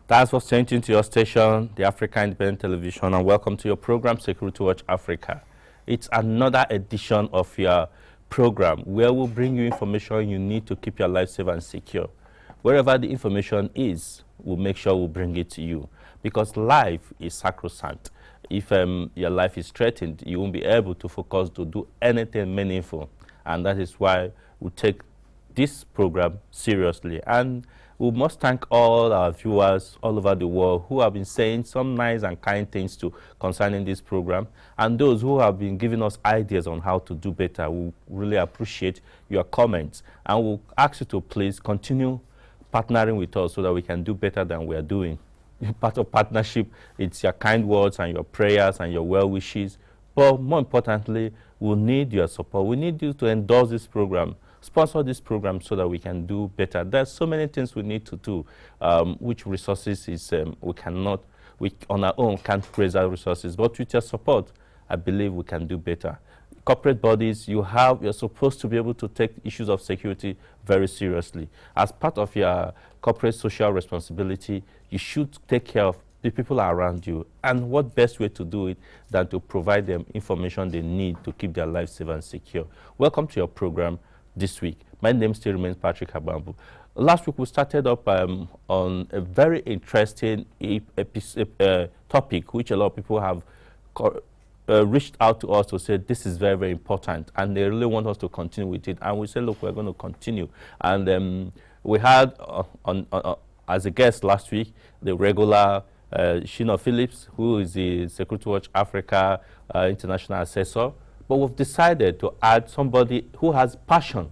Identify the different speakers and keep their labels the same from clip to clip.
Speaker 1: Thanks for changing to your station, the Africa Independent Television, and welcome to your program, Security Watch Africa. It's another edition of your program where we'll bring you information you need to keep your life safe and secure. Wherever the information is, we'll make sure we'll bring it to you, because life is sacrosanct. If your life is threatened, you won't be able to focus to do anything meaningful, and that is why we take this program seriously. And we must thank all our viewers all over the world who have been saying some nice and kind things concerning this program, and those who have been giving us ideas on how to do better. We really appreciate your comments, and we'll ask you to please continue partnering with us so that we can do better than we are doing. Part of partnership, it's your kind words and your prayers and your well wishes, but more importantly, we need your support. We need you to endorse this program, sponsor this program so that we can do better. There's so many things we need to do, which resources is we on our own can't raise our resources, but with your support, I believe we can do better. Corporate bodies, you're supposed to be able to take issues of security very seriously. As part of your corporate social responsibility, you should take care of the people around you. And what best way to do it than to provide them information they need to keep their lives safe and secure. Welcome to your program this week. My name still remains Patrick Abambu. Last week we started up on a very interesting topic which a lot of people have reached out to us to say this is very, very important, and they really want us to continue with it. And we said, look, we're going to continue. And we had as a guest last week the regular Shina Phillips, who is the Security Watch Africa international assessor. But we've decided to add somebody who has passion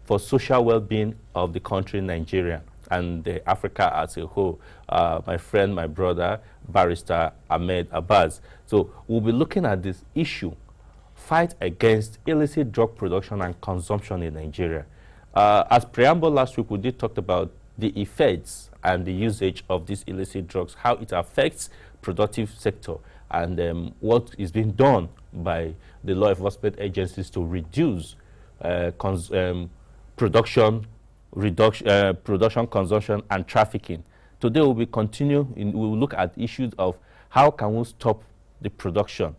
Speaker 1: for social well-being of the country, Nigeria, and Africa as a whole. My friend, my brother, Barrister Ahmed Abbas. So we'll be looking at this issue, fight against illicit drug production and consumption in Nigeria. As preamble last week, we did talk about the effects and the usage of these illicit drugs, how it affects productive sector, and what is being done by the law enforcement agencies to reduce production, consumption, and trafficking. Today we will look at issues of how can we stop the production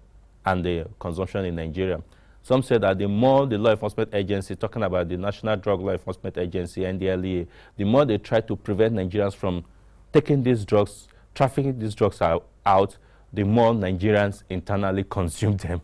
Speaker 1: and the consumption in Nigeria. Some say that the more the law enforcement agency, talking about the National Drug Law Enforcement Agency, NDLEA, the more they try to prevent Nigerians from taking these drugs, trafficking these drugs out, the more Nigerians internally consume them.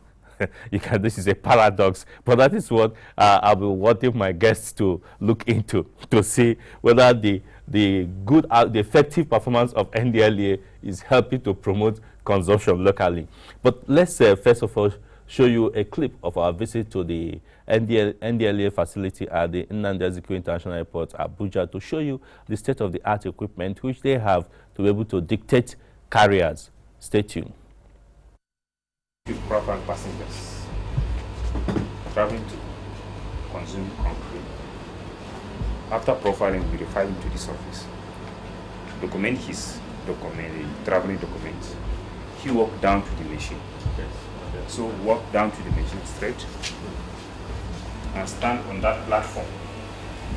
Speaker 1: This is a paradox, but that is what I'll be wanting my guests to look into, to see whether the effective performance of NDLEA is helping to promote consumption locally. But let's first of all show you a clip of our visit to the NDLEA facility at the Nnamdi Azikiwe International Airport, Abuja, to show you the state-of-the-art equipment which they have to be able to dictate carriers. Stay tuned.
Speaker 2: Proper passengers traveling to consume concrete. After profiling, we refer him to this office. Document his traveling documents. He walked down to the machine. So walk down to the machine straight and stand on that platform,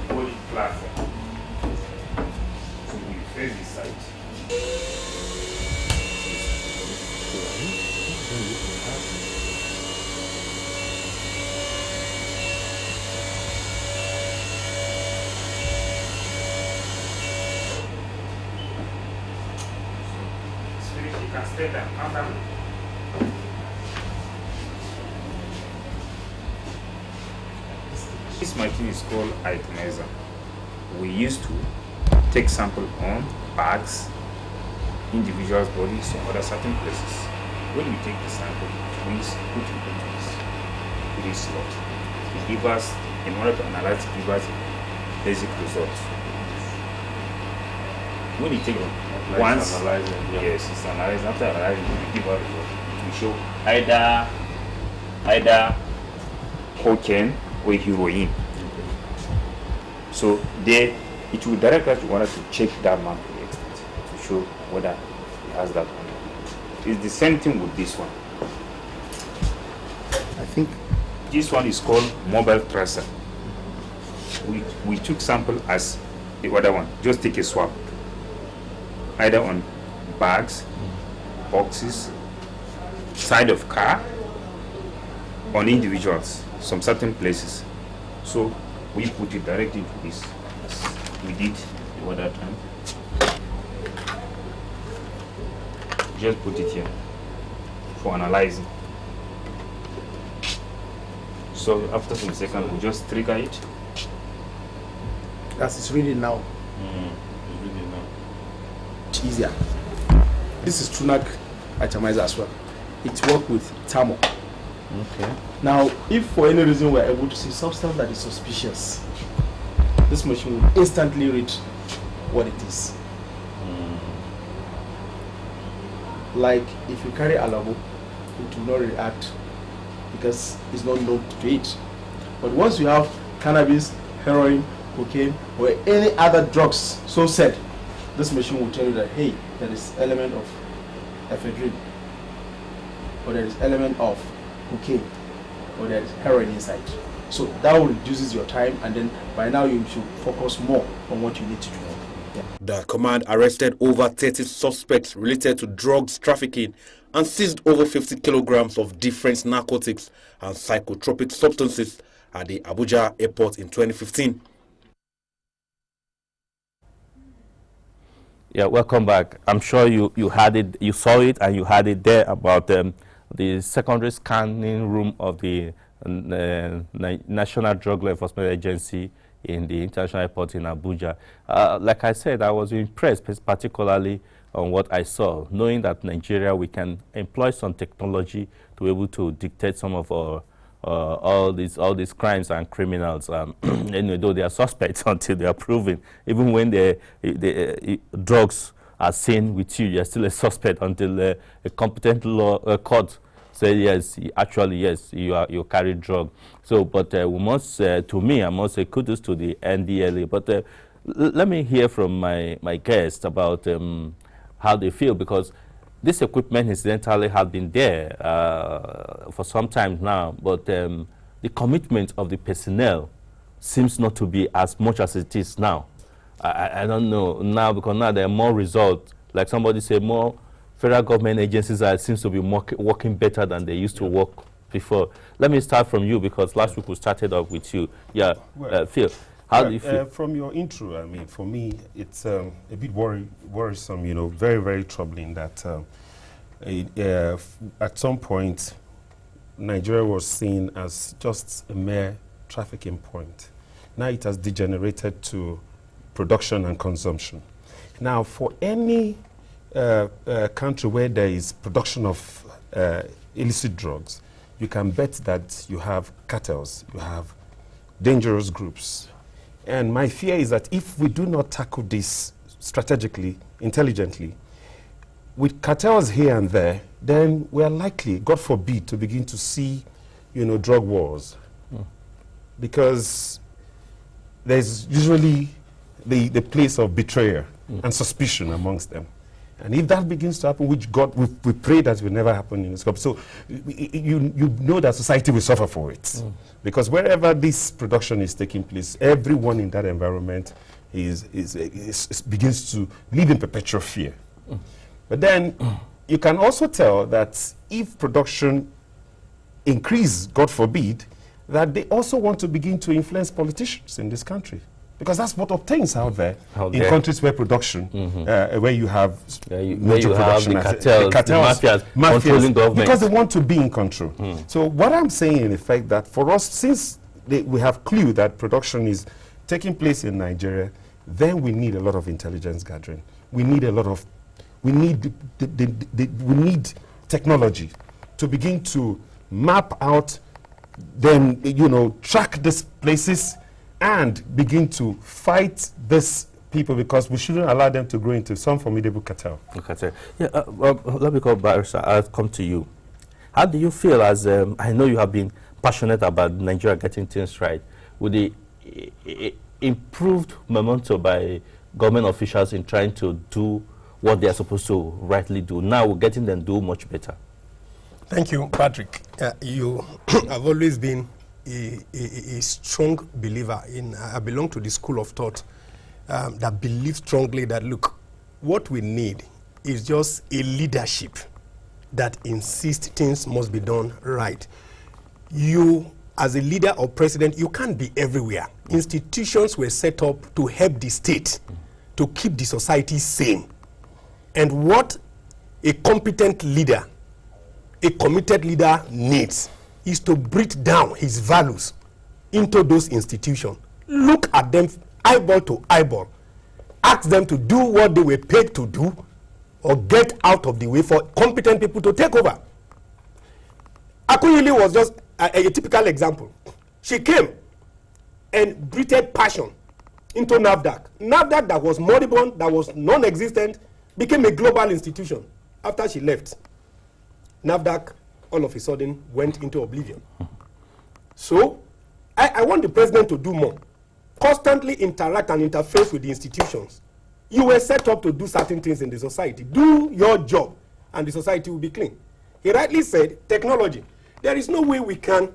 Speaker 2: holy platform. So we face this side. You can stay there. Come down. This machine is called itemizer. We used to take sample on bags, individuals' bodies or other certain places. When we take the sample, we put it into this slot. It gives us, in order to analyze, it gives us a basic result. When you take it once, yes, it's analyzed. After analyzing, it give us a result. It will show either cocaine or heroin. So there, it will direct us to want to check that man to the extent to show whether he has that one. It's the same thing with this one. I think this one is called mobile tracer. We took sample as the other one. Just take a swab, either on bags, boxes, side of car, on individuals, some certain places. So we put it directly into this, as we did the other time. Just put it here for analyzing. So after some seconds, we just trigger it.
Speaker 3: As it's reading now.
Speaker 1: It's reading now.
Speaker 3: It's easier. This is Tunak atomizer as well. It works with thermal.
Speaker 1: Okay.
Speaker 3: Now, if for any reason we're able to see substance that is suspicious, this machine will instantly read what it is. Like if you carry alabo, it will not react because it's not known to it. But once you have cannabis, heroin, cocaine, or any other drugs, so said, this machine will tell you that, hey, there is element of ephedrine, or there is element of cocaine, or there is heroin inside. So that will reduces your time, and then by now you should focus more on what you need to do. Yeah.
Speaker 4: The command arrested over 30 suspects related to drugs trafficking and seized over 50 kilograms of different narcotics and psychotropic substances at the Abuja airport in 2015.
Speaker 1: Yeah, welcome back. I'm sure you had it, you saw it, and you had it there about the secondary scanning room of the National Drug Law Enforcement Agency in the International Airport in Abuja. Like I said, I was impressed, particularly on what I saw, knowing that Nigeria, we can employ some technology to be able to dictate some of our all these crimes and criminals, and though they are suspects until they are proven. Even when the drugs are seen with you, you're still a suspect until a competent court say yes, actually yes, you carry drug. So, but we must, to me, I must say kudos to the NDLA. But let me hear from my guest about how they feel, because this equipment incidentally has been there for some time now, but the commitment of the personnel seems not to be as much as it is now. I don't know now, because now there are more results. Like somebody said, more federal government agencies seems to be working better than they used to work before. Let me start from you, because last week we started off with you. Yeah, well, Phil, how do you feel?
Speaker 5: From your intro, I mean, for me, it's a bit worrisome, you know, very, very troubling that at some point, Nigeria was seen as just a mere trafficking point. Now it has degenerated to production and consumption. Now, for any country where there is production of illicit drugs, you can bet that you have cartels, you have dangerous groups. And my fear is that if we do not tackle this strategically, intelligently, with cartels here and there, then we are likely, God forbid, to begin to see, you know, drug wars. Because there's usually the place of betrayal and suspicion amongst them. And if that begins to happen, which God, we pray that will never happen in this country. So you know that society will suffer for it. Because wherever this production is taking place, everyone in that environment begins to live in perpetual fear. But then you can also tell that if production increase, God forbid, that they also want to begin to influence politicians in this country. Because that's what obtains out there in countries where production, where you have major production,
Speaker 1: the cartels, the mafias controlling government.
Speaker 5: Because they want to be in control. So what I'm saying in effect that for us, since we have clue that production is taking place in Nigeria, then we need a lot of intelligence gathering. We need a lot of we need we need technology to begin to map out, then track these places and begin to fight these people, because we shouldn't allow them to grow into some formidable cartel.
Speaker 1: Okay. Yeah, well, let me call Barrister. I'll come to you. How do you feel, as I know you have been passionate about Nigeria getting things right, with the improved momentum by government officials in trying to do what they are supposed to rightly do? Now we're getting them to do much better.
Speaker 6: Thank you, Patrick. You have always been a strong believer in, I belong to the school of thought that believes strongly that, look, what we need is just a leadership that insists things must be done right. You, as a leader or president, you can't be everywhere. Institutions were set up to help the state, to keep the society sane. And what a competent leader, a committed leader needs is to break down his values into those institutions. Look at them eyeball to eyeball. Ask them to do what they were paid to do, or get out of the way for competent people to take over. Akunyili was just a typical example. She came and breathed passion into NAFDAC. NAFDAC, that was moribund, that was non-existent, became a global institution. After she left, NAFDAC all of a sudden went into oblivion. So I want the president to do more. Constantly interact and interface with the institutions. You were set up to do certain things in the society. Do your job and the society will be clean. He rightly said, technology. There is no way we can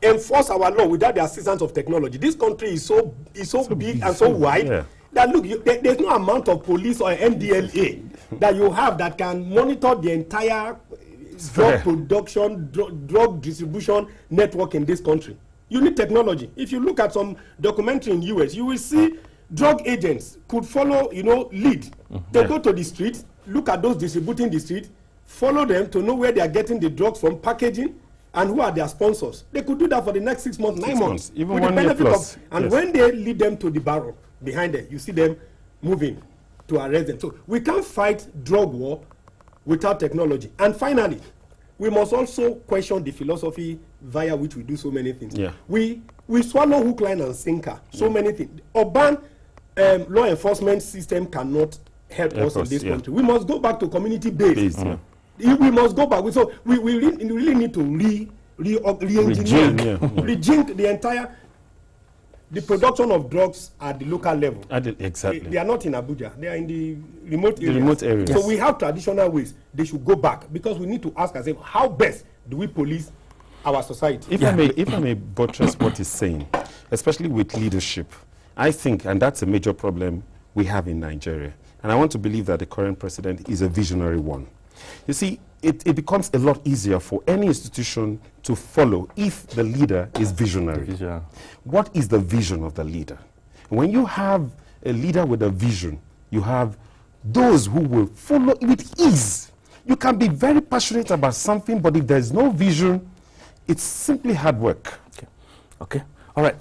Speaker 6: enforce our law without the assistance of technology. This country is so big and so wide that, look, there's no amount of police or MDLA that you have that can monitor the entire drug production, drug distribution network in this country. You need technology. If you look at some documentary in US, you will see drug agents could follow, lead. They go to the street, look at those distributing the street, follow them to know where they are getting the drugs from, packaging, and who are their sponsors. They could do that for the next 6 months, 9 months.
Speaker 5: Even 1 year plus.
Speaker 6: And when they lead them to the barrel behind them, you see them moving to arrest them. So we can't fight drug war without technology. And finally, we must also question the philosophy via which we do so many things.
Speaker 5: Yeah.
Speaker 6: We swallow hook, line, and sinker. So many things. Urban law enforcement system cannot help us in this country. We must go back to community-based. We must go back. So we really need to re-engineer, rejig the entire the production of drugs at the local level.
Speaker 5: Exactly.
Speaker 6: They are not in Abuja. They are in the remote
Speaker 5: areas.
Speaker 6: So we have traditional ways. They should go back, because we need to ask ourselves, how best do we police our society?
Speaker 5: If I may buttress what he's saying, especially with leadership, I think, and that's a major problem we have in Nigeria, and I want to believe that the current president is a visionary one. You see, it becomes a lot easier for any institution to follow if the leader is visionary. What is the vision of the leader? When you have a leader with a vision, you have those who will follow with ease. You can be very passionate about something, but if there's no vision, it's simply hard work.
Speaker 1: Okay. All right.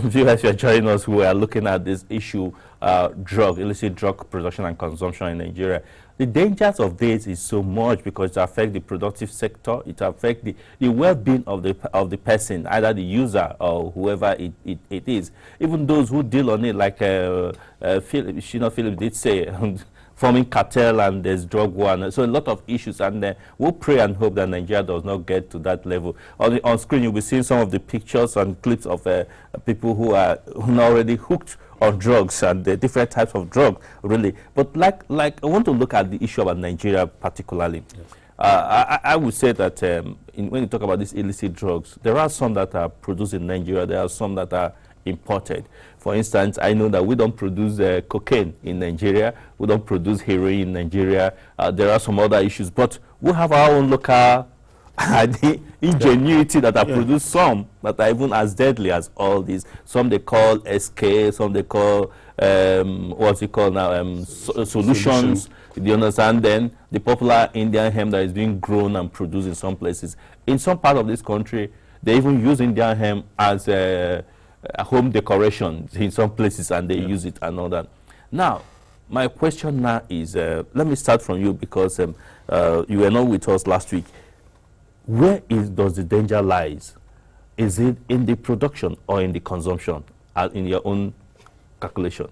Speaker 1: Viewers, you are joining us. We are looking at this issue, illicit drug production and consumption in Nigeria. The dangers of this is so much, because it affects the productive sector, it affects the well-being of the person, either the user or whoever it is. Even those who deal on it, like Philip did say, forming cartel, and there's drug war, and so a lot of issues, and we'll pray and hope that Nigeria does not get to that level. On screen, you'll be seeing some of the pictures and clips of people who are already hooked on drugs and the different types of drugs, really. But like I want to look at the issue about Nigeria particularly. Yes. I would say that when you talk about these illicit drugs, there are some that are produced in Nigeria, there are some that are imported. For instance, I know that we don't produce cocaine in Nigeria, we don't produce heroin in Nigeria, there are some other issues, but we have our own local ingenuity that are produced some that are even as deadly as all these. Some they call SK, some they call what's it called now, solutions. Do you understand? Then the popular Indian hemp that is being grown and produced in some places. In some part of this country, they even use Indian hemp as a home decoration in some places, and they use it and all that. Now, my question now is, let me start from you, because you were not with us last week. Where does the danger lies? Is it in the production or in the consumption, in your own calculation?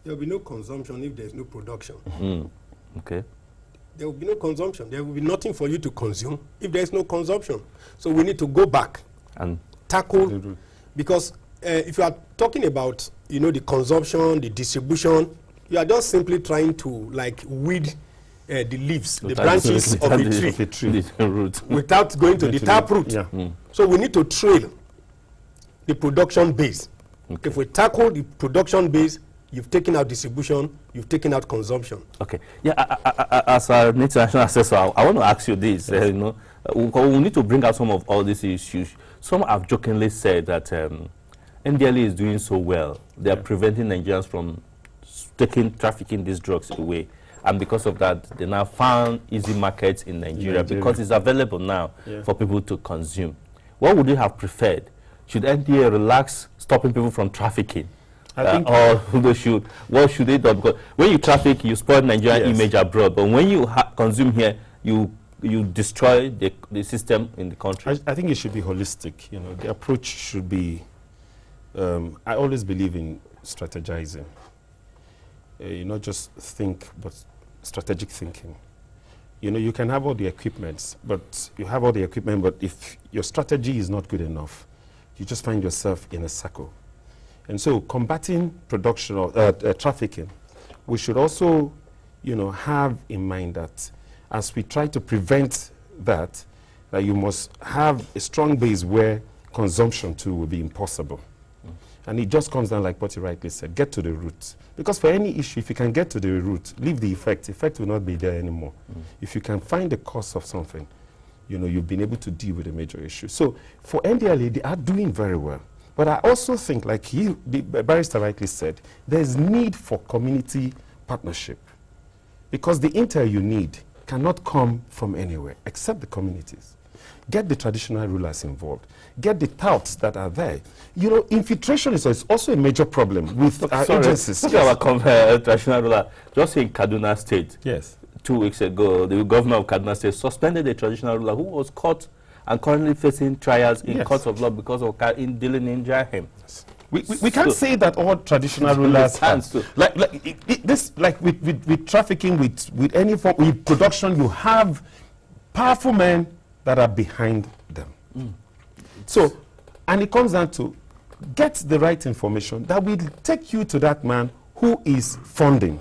Speaker 6: There will be no consumption if there is no production.
Speaker 1: Okay.
Speaker 6: There will be no consumption. There will be nothing for you to consume if there is no consumption. So we need to go back
Speaker 1: And
Speaker 6: tackle, because if you are talking about, you know, the consumption, the distribution, you are just simply trying to like weed the leaves, the branches of the tree, without going to the taproot.
Speaker 5: Yeah.
Speaker 6: So we need to trail the production base.
Speaker 1: Okay.
Speaker 6: If we tackle the production base, you've taken out distribution, you've taken out consumption.
Speaker 1: Okay. Yeah, as an international assessor, I want to ask you this. You know, we need to bring out some of all these issues. Some have jokingly said that NDLA is doing so well. They are preventing Nigerians from trafficking these drugs away. And because of that, they now found easy markets in Nigeria because it's available now for people to consume. What would you have preferred? Should NDA relax stopping people from trafficking?
Speaker 5: I think
Speaker 1: or what should they do? Because when you traffic, you spoil Nigerian image abroad. But when you consume here, you destroy the system in the country.
Speaker 5: I think it should be holistic. You know, the approach should be. I always believe in strategizing. You not just think, but strategic thinking. You know, you can have all the equipment, but if your strategy is not good enough, you just find yourself in a circle. And so, combating production or trafficking, we should also, you know, have in mind that as we try to prevent that you must have a strong base where consumption too will be impossible. And it just comes down, like what you rightly said, get to the root. Because for any issue, if you can get to the root, leave the effect will not be there anymore. If you can find the cause of something, you know, you've been able to deal with a major issue. So for NDLA, they are doing very well. But I also think, like the barrister rightly said, there's need for community partnership. Because the intel you need cannot come from anywhere except the communities. Get the traditional rulers involved. Get the touts that are there. You know, infiltration is also a major problem with our agencies.
Speaker 1: Our traditional ruler, just in Kaduna State, 2 weeks ago, the governor of Kaduna State suspended a traditional ruler who was caught and currently facing trials in courts of law because of dealing in Jahim.
Speaker 5: We can't say that all traditional rulers like with trafficking, with any form, with production, you have powerful men that are behind them. So, and it comes down to get the right information that will take you to that man who is funding.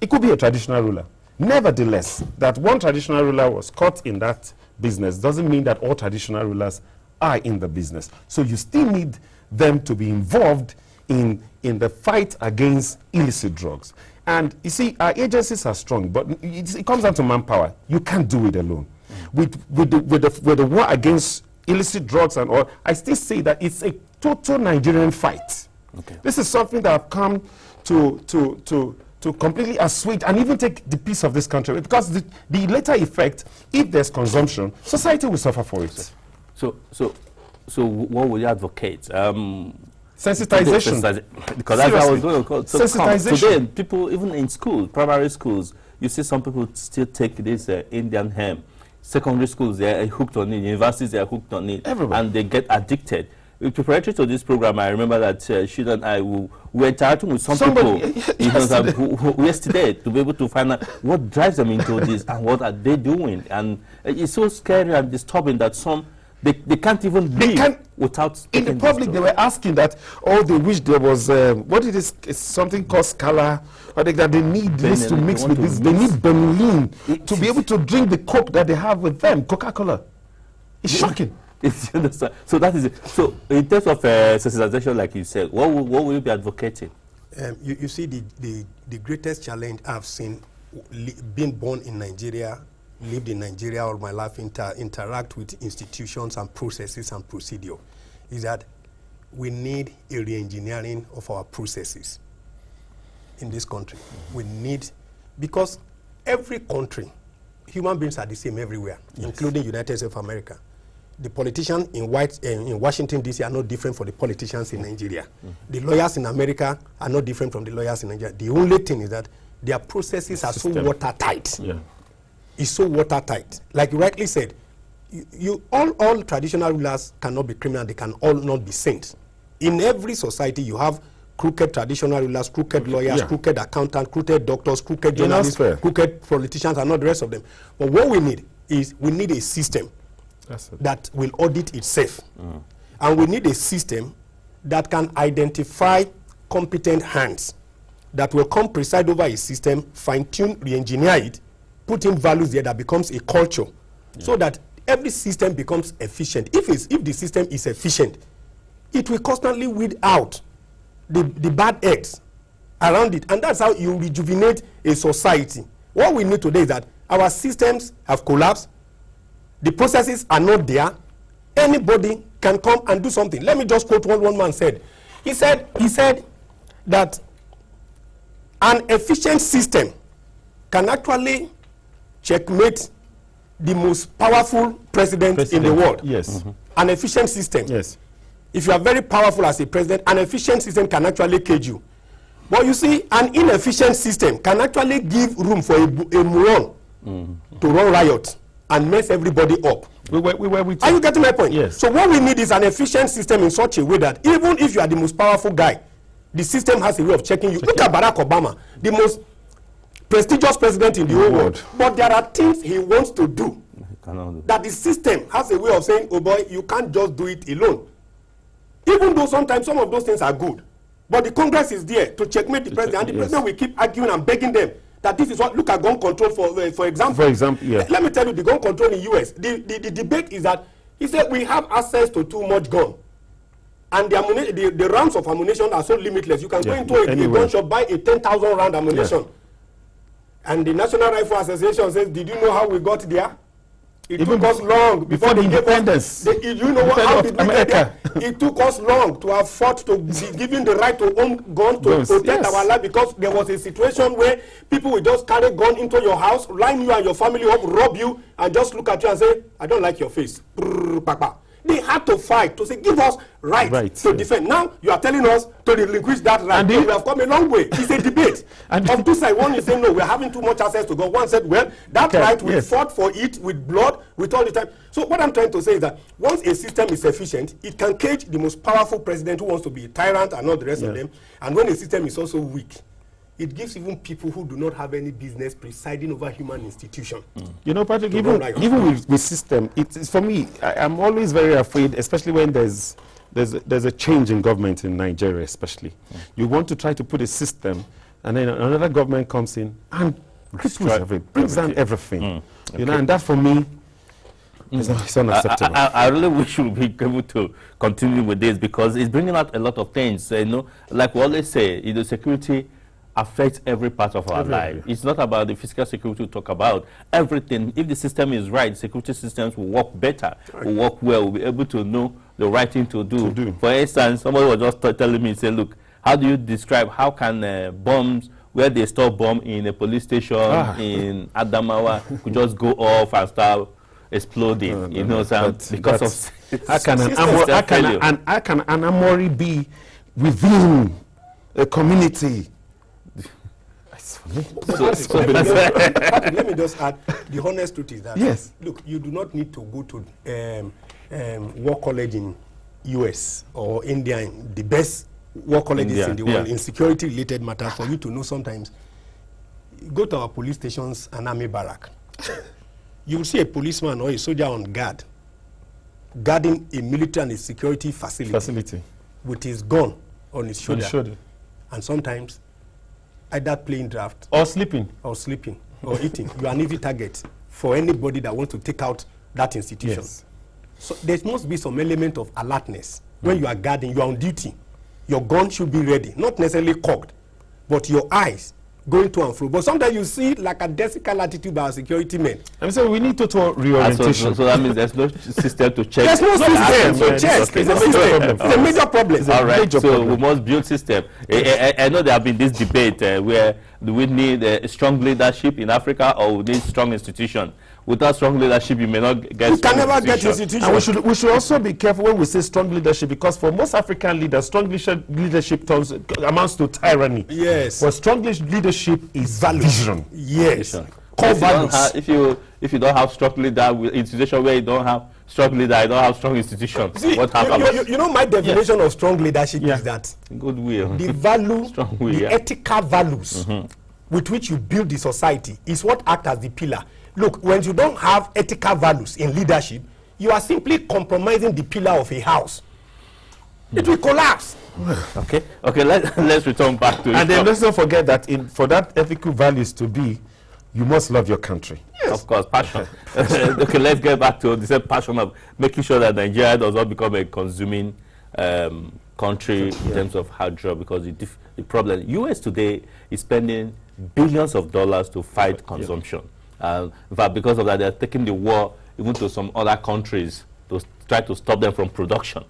Speaker 5: It could be a traditional ruler. Nevertheless, that one traditional ruler was caught in that business doesn't mean that all traditional rulers are in the business. So you still need them to be involved in the fight against illicit drugs. And you see, our agencies are strong, but it comes down to manpower. You can't do it alone. With the war against illicit drugs and all, I still say that it's a total Nigerian fight. Okay. This is something that have come to completely assuage and even take the peace of this country, because the later effect, if there's consumption, society will suffer for it.
Speaker 1: So what would you advocate?
Speaker 5: Sensitization.
Speaker 1: Because as I was going to call,
Speaker 5: sensitization.
Speaker 1: Today, people, even in school, primary schools, you see some people still take this Indian hemp. Secondary schools, they are hooked on it. Universities, they are hooked on it.
Speaker 5: Everybody.
Speaker 1: And they get addicted. Preparatory to this program, I remember that Shida and I were interacting with somebody people yesterday to be able to find out what drives them into this and what are they doing. And it's so scary and disturbing that some they can't even live without.
Speaker 5: In the public, they were asking that, they wish there was what it is, something called Scala, or that they need this to mix with this. They need Benylin to be able to drink the Coke that they have with them, Coca-Cola. It's shocking.
Speaker 1: So that is it. So in terms of sensitization, like you said, what will you be advocating?
Speaker 6: You see, the greatest challenge I've seen, being born in Nigeria, lived in Nigeria all my life, interact with institutions and processes and procedure, is that we need a re-engineering of our processes in this country. We need, because every country, human beings are the same everywhere, including United States of America. the politicians in Washington, D.C. are not different from the politicians in Nigeria. The lawyers in America are not different from the lawyers in Nigeria. The only thing is that their processes are so watertight.
Speaker 5: Yeah.
Speaker 6: It's so watertight. Like you rightly said, all traditional rulers cannot be criminal. They can all not be saints. In every society, you have crooked traditional rulers, crooked lawyers, crooked accountants, crooked doctors, crooked journalists, crooked politicians, and not the rest of them. But what we need is a system that will audit itself. And we need a system that can identify competent hands that will come preside over a system, fine-tune, re-engineer it, put in values there that becomes a culture, so that every system becomes efficient. If the system is efficient, it will constantly weed out the bad eggs around it. And that's how you rejuvenate a society. What we need today is that our systems have collapsed. The processes are not there. Anybody can come and do something. Let me just quote what one man said. He said that an efficient system can actually checkmate the most powerful president in the world.
Speaker 5: Yes.
Speaker 6: An efficient system.
Speaker 5: Yes.
Speaker 6: If you are very powerful as a president, an efficient system can actually cage you. But you see, an inefficient system can actually give room for a moron to run riot and mess everybody up. Are you getting my point?
Speaker 5: Yes.
Speaker 6: So what we need is an efficient system in such a way that even if you are the most powerful guy, the system has a way of checking you. Look at Barack Obama, the most prestigious president in the whole world. But there are things he wants to do that the system has a way of saying, oh boy, you can't just do it alone. Even though sometimes some of those things are good. But the Congress is there to checkmate the president, and the president will keep arguing and begging them that this is what, look at gun control for example.
Speaker 5: For example, yeah.
Speaker 6: Let me tell you, the gun control in the US, the debate is that he said we have access to too much gun. And the rounds of ammunition are so limitless. You can go into a gun shop, buy a 10,000 round ammunition. And the National Rifle Association says, did you know how we got there? It took us long before they gave us. You know what? How did we get there? It took us long to have fought to be given the right to own guns to protect our life, because there was a situation where people will just carry gun into your house, line you and your family up, rob you, and just look at you and say, I don't like your face. Papa. They had to fight to say, give us right to defend. Now you are telling us to relinquish that right. And we have come a long way. It's a debate. And of two sides, one is saying, no, we're having too much access to God. One said, well, that right, we fought for it with blood, with all the time. So what I'm trying to say is that once a system is efficient, it can cage the most powerful president who wants to be a tyrant and not the rest of them. And when a system is also weak, it gives even people who do not have any business presiding over human institution.
Speaker 5: You know, Patrick, even with system, it's for me, I'm always very afraid, especially when there's a change in government in Nigeria, especially. You want to try to put a system, and then another government comes in and brings down everything. You know, and that for me, it's unacceptable.
Speaker 1: I really wish we would be able to continue with this, because it's bringing out a lot of things. You know, like we always say, you know, security affects every part of our life. It's not about the physical security we talk about. Everything, if the system is right, security systems will work better, will work well, will be able to know the right thing to do. For instance, somebody was just telling me, say, look, how do you describe, how can bombs, where they store bomb in a police station in Adamawa, could just go off and start exploding, you know, because of
Speaker 5: how can an armory be within a community?
Speaker 6: Let me just add, the honest truth is that, look, you do not need to go to war college in US or India, the best war colleges in the world in security related matters, for you to know sometimes. Go to our police stations and army barrack. You will see a policeman or a soldier on guard, guarding a military and a security facility with his gun on his shoulder. And sometimes either playing draft
Speaker 5: or sleeping
Speaker 6: or eating. You are an easy target for anybody that wants to take out that institution. So there must be some element of alertness. When you are guarding, you are on duty. Your gun should be ready, not necessarily cocked, but your eyes going to and fro. But sometimes you see like a desiccal attitude by our security men.
Speaker 5: I'm saying we need total reorientation.
Speaker 1: So that means there's no system to check.
Speaker 6: There's no system to check. It's a major problem.
Speaker 1: All right, so we must build system. I know there have been this debate where Do we need strong leadership in Africa, or we need strong institutions? Without strong leadership, you may not get.
Speaker 6: You can never get institutions.
Speaker 5: And we should also be careful when we say strong leadership, because for most African leaders, strong leadership amounts to tyranny.
Speaker 6: Yes.
Speaker 5: But strong leadership is vision.
Speaker 6: Yes.
Speaker 5: Core values.
Speaker 1: If you don't have strong leader, institution where you don't have strong leader, you don't have strong institution.
Speaker 6: See,
Speaker 1: what happens?
Speaker 6: You know, my definition of strong leadership is that
Speaker 1: goodwill,
Speaker 6: the value,
Speaker 1: strong will,
Speaker 6: the ethical values with which you build the society is what acts as the pillar. Look, when you don't have ethical values in leadership, you are simply compromising the pillar of a house. It will collapse.
Speaker 1: Okay, let's return back to it.
Speaker 5: And then let's not forget that for that ethical values to be, you must love your country.
Speaker 1: Yes. Of course, passion. Okay, let's get back to the same passion of making sure that Nigeria does not become a consuming country in terms of hard drugs, because the problem, US today is spending billions of dollars to fight consumption. In fact, because of that, they're taking the war even to some other countries to try to stop them from production.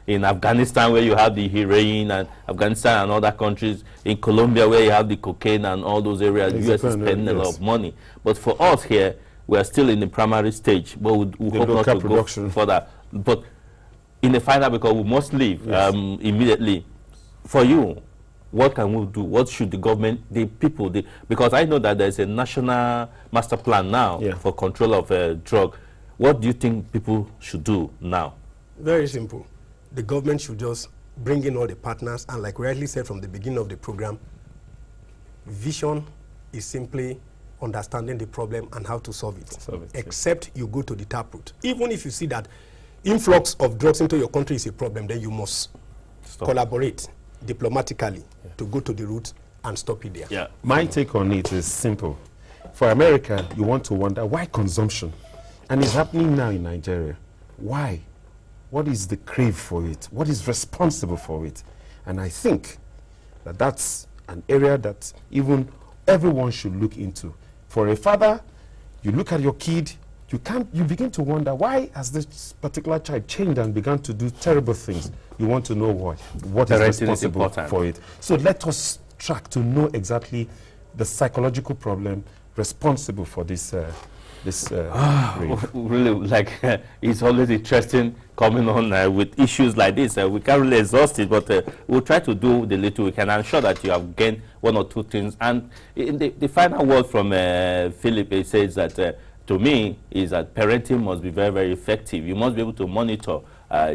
Speaker 1: In Afghanistan, where you have the heroin, and Afghanistan and other countries, in Colombia, where you have the cocaine and all those areas, the US is spending a lot of money. But for us here, we are still in the primary stage, but we hope not to go further. But in the final, because we must leave immediately. For you, what can we do? What should the government, the people, because I know that there's a national master plan now for control of drug. What do you think people should do now?
Speaker 6: Very simple. The government should just bring in all the partners, and like we rightly said from the beginning of the program, vision is simply understanding the problem and how to solve it. Except you go to the taproot. Even if you see that influx of drugs into your country is a problem, then you must collaborate diplomatically to go to the root and stop it there.
Speaker 5: Yeah. My take on it is simple. For America, you want to wonder why consumption? And it's happening now in Nigeria. Why? What is the crave for it? What is responsible for it? And I think that that's an area that even everyone should look into. For a father, you look at your kid, you begin to wonder, why has this particular child changed and begun to do terrible things? You want to know why. What is responsible for it? So let us track to know exactly the psychological problem responsible for this
Speaker 1: really, like, it's always interesting coming on with issues like this. We can't really exhaust it, but we'll try to do the little we can. I'm sure that you have gained one or two things. And in the final word from Philip, it says that to me is that parenting must be very, very effective. You must be able to monitor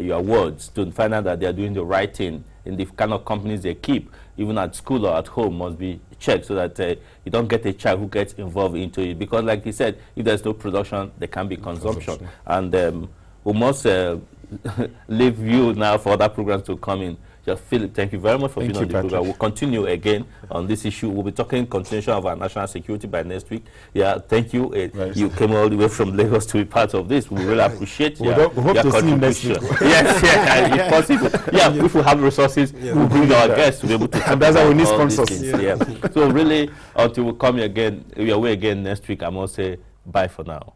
Speaker 1: your words to find out that they are doing the right thing in the kind of companies they keep, even at school or at home, must be checked so that you don't get a child who gets involved into it. Because like he said, if there's no production, there can be consumption. And we must leave you now for other programs to come in. Just Philip, thank you very much for being on the program. We'll continue again on this issue. We'll be talking continuation of our national security by next week. Yeah, thank you. You came all the way from Lagos to be part of this. We really appreciate your contribution. Yes, if possible. Yeah, if we have resources, we'll bring our guests to be able to.
Speaker 5: And that's how we need sponsors.
Speaker 1: So really, until we come again, your way again next week, I must say bye for now.